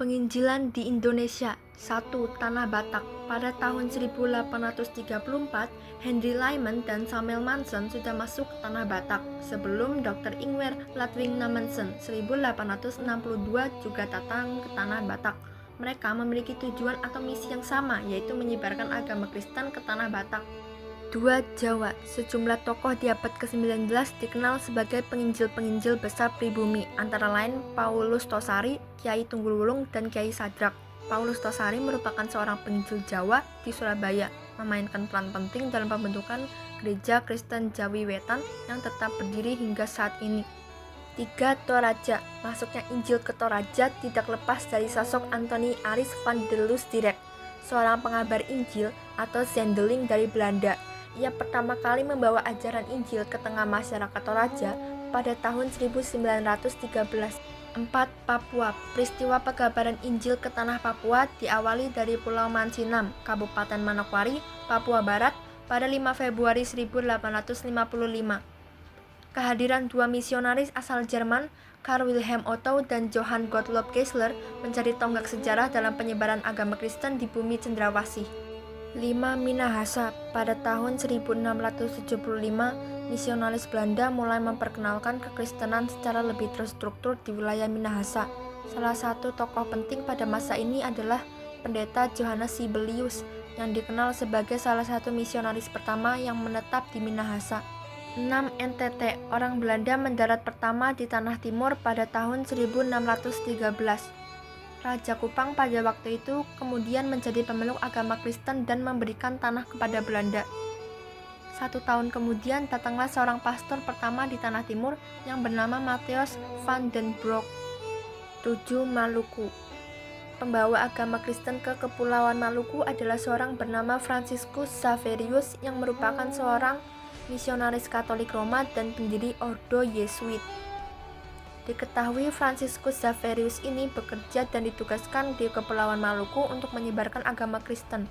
Penginjilan di Indonesia. 1. Tanah Batak. Pada tahun 1834, Henry Lyman dan Samuel Manson sudah masuk ke Tanah Batak. Sebelum Dr. Ingwer Ludwig Nammensen 1862 juga datang ke Tanah Batak. Mereka memiliki tujuan atau misi yang sama, yaitu menyebarkan agama Kristen ke Tanah Batak. 2. Jawa. Sejumlah tokoh di abad ke-19 dikenal sebagai penginjil-penginjil besar pribumi, antara lain Paulus Tosari, Kiai Tunggul Wulung, dan Kiai Sadrak. Paulus Tosari merupakan seorang penginjil Jawa di Surabaya, memainkan peran penting dalam pembentukan Gereja Kristen Jawi Wetan yang tetap berdiri hingga saat ini. 3. Toraja. Masuknya Injil ke Toraja tidak lepas dari sosok Anthony Aris van der Lustdijk, seorang pengabar Injil atau zendeling dari Belanda. Ia pertama kali membawa ajaran Injil ke tengah masyarakat Toraja pada tahun 1913. 4. Papua. Peristiwa pengabaran Injil ke tanah Papua diawali dari Pulau Mansinam, Kabupaten Manokwari, Papua Barat pada 5 Februari 1855. Kehadiran dua misionaris asal Jerman, Karl Wilhelm Otto dan Johann Gottlob Geisler, menjadi tonggak sejarah dalam penyebaran agama Kristen di bumi Cendrawasih. 5. Minahasa. Pada tahun 1675, misionaris Belanda mulai memperkenalkan kekristenan secara lebih terstruktur di wilayah Minahasa. Salah satu tokoh penting pada masa ini adalah Pendeta Johannes Sibelius, yang dikenal sebagai salah satu misionaris pertama yang menetap di Minahasa. 6. NTT. Orang Belanda mendarat pertama di Tanah Timur pada tahun 1613. Raja Kupang pada waktu itu kemudian menjadi pemeluk agama Kristen dan memberikan tanah kepada Belanda. 1 tahun kemudian datanglah seorang pastor pertama di Tanah Timur yang bernama Matthias van den Broek. 7. Maluku. Pembawa agama Kristen ke Kepulauan Maluku adalah seorang bernama Franciscus Xaverius yang merupakan seorang misionaris Katolik Roma dan pendiri Ordo Yesuit. Diketahui Franciscus Xaverius ini bekerja dan ditugaskan di Kepulauan Maluku untuk menyebarkan agama Kristen.